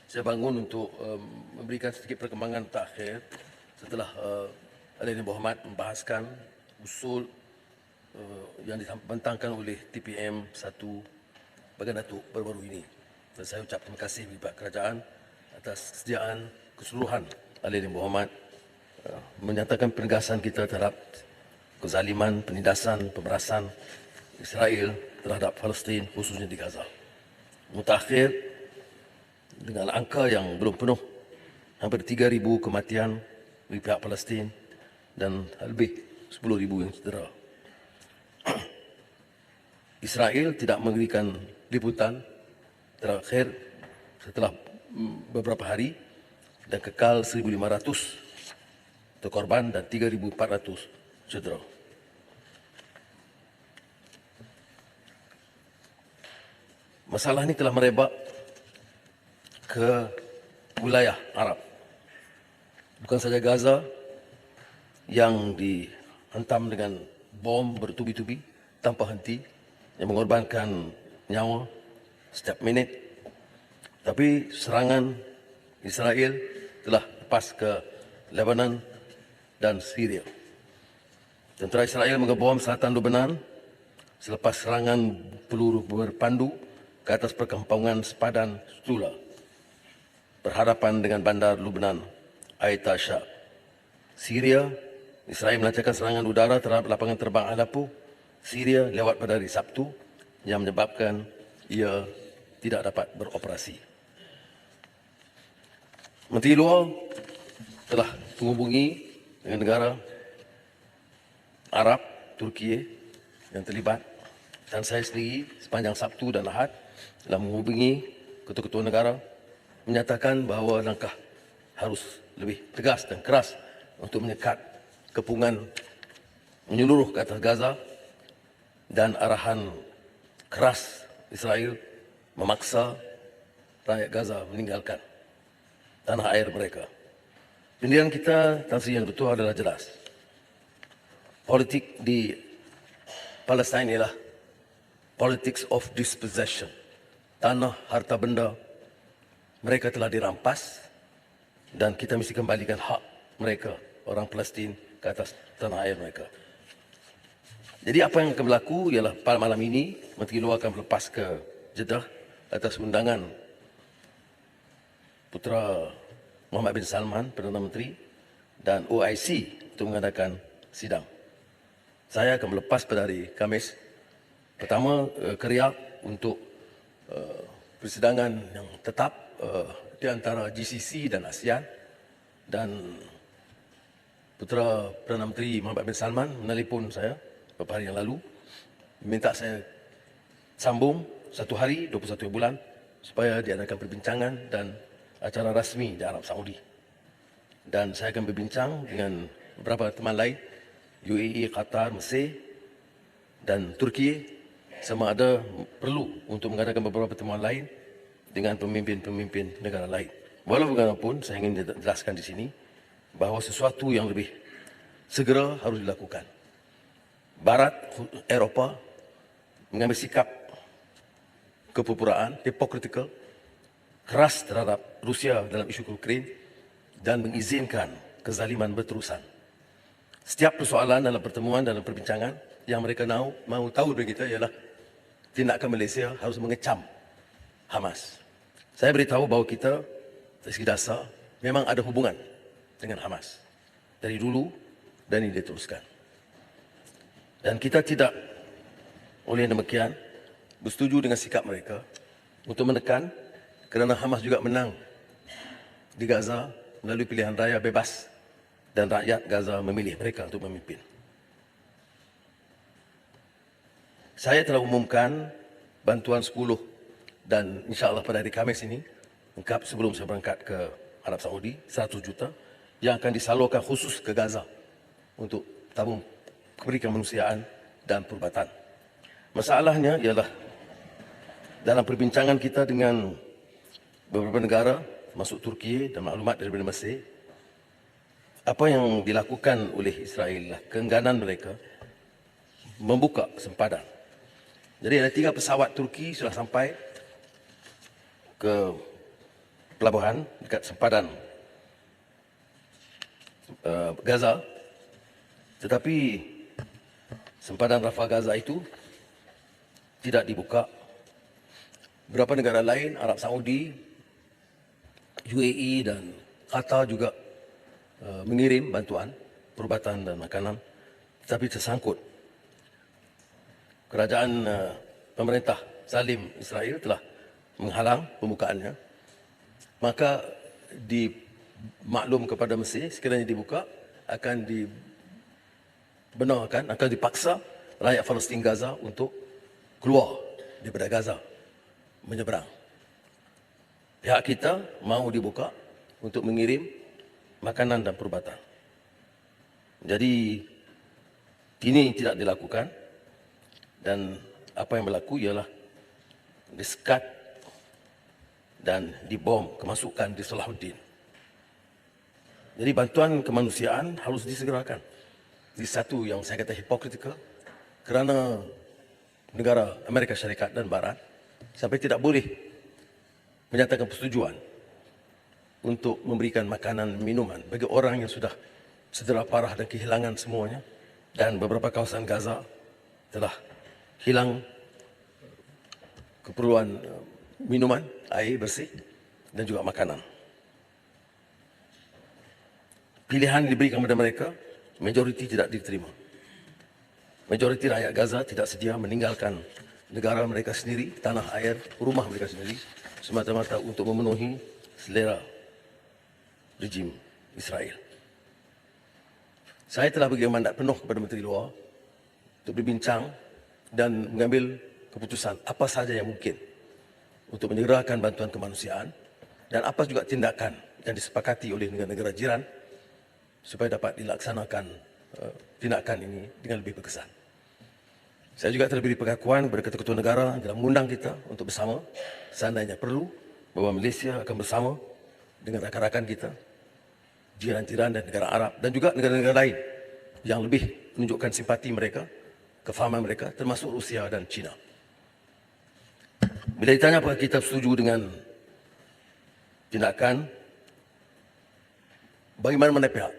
Saya bangun untuk memberikan sedikit perkembangan terakhir setelah Al-Ain Berhormat membahaskan usul yang dibentangkan oleh TPM 1 Bagan Datuk baru-baru ini. Dan saya ucap terima kasih kepada kerajaan atas kesediaan keseluruhan Al-Ain Berhormat menyatakan penegasan kita terhadap kezaliman, penindasan, pemerasan Israel terhadap Palestin, khususnya di Gaza. Mutakhir dengan angka yang belum penuh, hampir 3,000 kematian di pihak Palestin dan lebih 10,000 yang cedera. Israel tidak memberikan liputan terakhir setelah beberapa hari dan kekal 1,500 terkorban dan 3,400 cedera. Masalah ini telah merebak ke wilayah Arab. Bukan saja Gaza yang dihantam dengan bom bertubi-tubi tanpa henti yang mengorbankan nyawa setiap minit, tapi serangan Israel telah lepas ke Lebanon dan Syria. Tentera Israel mengebom selatan Lebanon selepas serangan peluru berpandu ke atas perkampungan sepadan Stula berhadapan dengan bandar Lebanon Aitasha. Syria, Israel melancarkan serangan udara terhadap lapangan terbang Aleppo, Syria lewat pada hari Sabtu yang menyebabkan ia tidak dapat beroperasi. Menteri Luar telah menghubungi dengan negara Arab, Turki yang terlibat, dan saya sendiri sepanjang Sabtu dan Ahad telah menghubungi ketua-ketua negara menyatakan bahawa langkah harus lebih tegas dan keras untuk menyekat kepungan menyeluruh ke atas Gaza dan arahan keras Israel memaksa rakyat Gaza meninggalkan tanah air mereka. Pendirian kita, Tan Sri, yang betul adalah jelas. Politik di Palestin ialah politics of dispossession. Tanah, harta benda mereka telah dirampas dan kita mesti kembalikan hak mereka, orang Palestin, ke atas tanah air mereka. Jadi apa yang akan berlaku ialah pada malam ini Menteri Luar akan berlepas ke Jeddah atas undangan Putera Mohammed bin Salman, Perdana Menteri, dan OIC untuk mengadakan sidang. Saya akan melepas pada hari Khamis. Pertama, ke Riyadh untuk persidangan yang tetap di antara GCC dan ASEAN, dan Putera Perdana Menteri Mohammed bin Salman menelpon saya beberapa hari yang lalu minta saya sambung 1 hari 21 bulan supaya diadakan perbincangan dan acara rasmi di Arab Saudi. Dan saya akan berbincang dengan beberapa teman lain, UAE, Qatar, Mesir dan Turki, sama ada perlu untuk mengadakan beberapa pertemuan lain dengan pemimpin-pemimpin negara lain. Walau bagaimanapun, saya ingin jelaskan di sini bahawa sesuatu yang lebih segera harus dilakukan. Barat, Eropah mengambil sikap kepupuraan, hypocritical, keras terhadap Rusia dalam isu Ukraine dan mengizinkan kezaliman berterusan. Setiap persoalan dalam pertemuan, dalam perbincangan yang mereka mahu tahu dari kita ialah tindakan Malaysia harus mengecam Hamas. Saya beritahu bahawa kita dari segi dasar memang ada hubungan dengan Hamas dari dulu dan ini diteruskan. Dan kita tidak oleh demikian bersetuju dengan sikap mereka untuk menekan kerana Hamas juga menang di Gaza melalui pilihan raya bebas dan rakyat Gaza memilih mereka untuk memimpin. Saya telah umumkan bantuan 10 dan insyaAllah pada hari Khamis ini, lengkap sebelum saya berangkat ke Arab Saudi, 100 juta yang akan disalurkan khusus ke Gaza untuk tabung kebajikan kemanusiaan dan perubatan. Masalahnya ialah dalam perbincangan kita dengan beberapa negara, masuk Turki dan maklumat daripada Mesir, apa yang dilakukan oleh Israel, keengganan mereka membuka sempadan. Jadi ada 3 pesawat Turki sudah sampai ke pelabuhan dekat sempadan Gaza, tetapi sempadan Rafah Gaza itu tidak dibuka. Beberapa negara lain, Arab Saudi, UAE dan Qatar juga mengirim bantuan perubatan dan makanan, tetapi tersangkut. Kerajaan pemerintah zalim Israel telah menghalang pembukaannya. Maka dimaklum kepada Mesir, sekiranya dibuka akan dibenarkan, akan dipaksa rakyat Palestin Gaza untuk keluar daripada Gaza, menyeberang. Pihak kita mahu dibuka untuk mengirim makanan dan perubatan. Jadi ini tidak dilakukan, dan apa yang berlaku ialah disekat dan dibom kemasukan di Salahuddin. Jadi bantuan kemanusiaan harus disegerakan. Di satu yang saya kata hipokritikal, kerana negara Amerika Syarikat dan Barat sampai tidak boleh menyatakan persetujuan untuk memberikan makanan minuman bagi orang yang sudah cedera parah dan kehilangan semuanya, dan beberapa kawasan Gaza telah hilang keperluan minuman, air bersih dan juga makanan. Pilihan diberikan kepada mereka, majoriti tidak diterima. Majoriti rakyat Gaza tidak sedia meninggalkan negara mereka sendiri, tanah air, rumah mereka sendiri, semata-mata untuk memenuhi selera rejim Israel. Saya telah beri mandat penuh kepada Menteri Luar untuk berbincang dan mengambil keputusan apa sahaja yang mungkin untuk menyegerakan bantuan kemanusiaan dan apa juga tindakan yang disepakati oleh negara-negara jiran supaya dapat dilaksanakan tindakan ini dengan lebih berkesan. Saya juga telah beri pengakuan kepada ketua-ketua negara dalam mengundang kita untuk bersama, seandainya perlu, bahawa Malaysia akan bersama dengan rakan-rakan kita, jiran-jiran dan negara Arab dan juga negara-negara lain yang lebih menunjukkan simpati mereka, kefahaman mereka, termasuk Rusia dan China. Bila ditanya apakah kita setuju dengan tindakan bagaimana mana pihak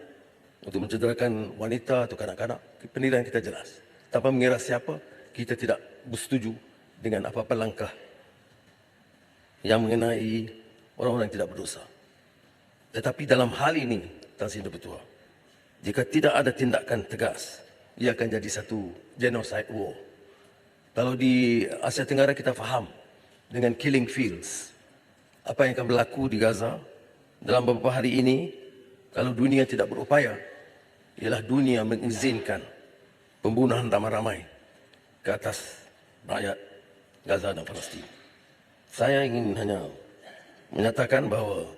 untuk mencederakan wanita atau kanak-kanak, penilaian kita jelas. Tanpa mengira siapa, kita tidak bersetuju dengan apa-apa langkah yang mengenai orang-orang yang tidak berdosa. Tetapi dalam hal ini, Tan Sri Bertuah, jika tidak ada tindakan tegas, ia akan jadi satu genocide war. Kalau di Asia Tenggara kita faham dengan killing fields, apa yang akan berlaku di Gaza dalam beberapa hari ini, kalau dunia tidak berupaya, ialah dunia mengizinkan pembunuhan ramai-ramai ke atas rakyat Gaza dan Palestin. Saya ingin hanya menyatakan bahawa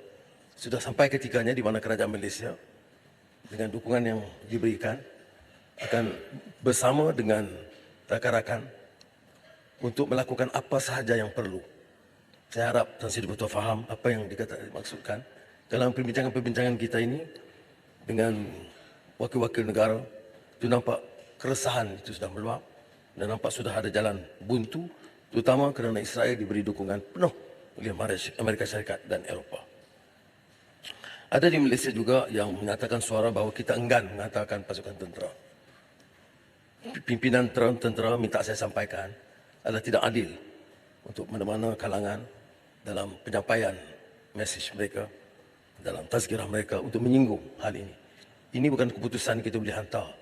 sudah sampai ketikanya di mana kerajaan Malaysia dengan dukungan yang diberikan akan bersama dengan rakan-rakan untuk melakukan apa sahaja yang perlu. Saya harap Tan Sri Bertuah faham apa yang dimaksudkan dalam perbincangan-perbincangan kita ini dengan wakil-wakil negara. Itu nampak keresahan itu sudah meluap dan nampak sudah ada jalan buntu, terutama kerana Israel diberi dukungan penuh oleh Amerika Syarikat dan Eropah. Ada di Malaysia juga yang menyatakan suara bahawa kita enggan mengatakan pasukan tentera. Pimpinan tentera minta saya sampaikan adalah tidak adil untuk mana-mana kalangan dalam penyampaian mesej mereka, dalam tazkirah mereka untuk menyinggung hal ini. Ini bukan keputusan kita boleh hantar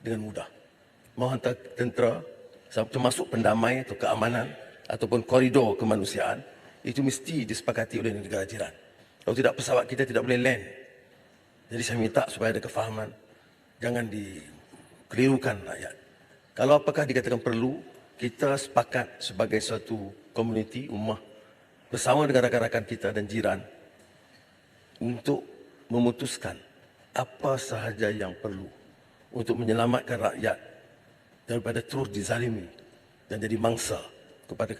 dengan mudah. Mau hantar tentera, termasuk pendamai atau keamanan ataupun koridor kemanusiaan, itu mesti disepakati oleh negara jiran. Kalau tidak, pesawat kita tidak boleh land. Jadi saya minta supaya ada kefahaman. Jangan dikelirukan rakyat. Kalau apakah dikatakan perlu, kita sepakat sebagai suatu komuniti, ummah, bersama dengan rakan-rakan kita dan jiran untuk memutuskan apa sahaja yang perlu untuk menyelamatkan rakyat daripada terus dizalimi dan jadi mangsa kepada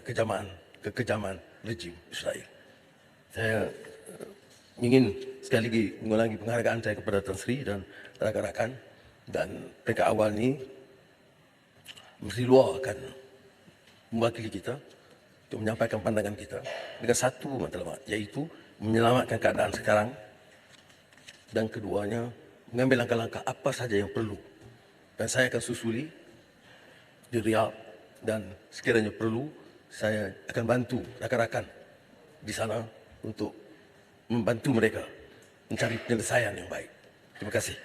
kekejaman rejim Israel. Saya ingin sekali lagi mengulangi penghargaan saya kepada Tan Sri dan rakan-rakan, dan peringkat awal ini Menteri Luar akan mewakili kita untuk menyampaikan pandangan kita dengan satu matlamat, iaitu menyelamatkan keadaan sekarang, dan keduanya mengambil langkah-langkah apa saja yang perlu. Dan saya akan susuli di Riyadh, dan sekiranya perlu saya akan bantu rakan-rakan di sana untuk membantu mereka mencari penyelesaian yang baik. Terima kasih.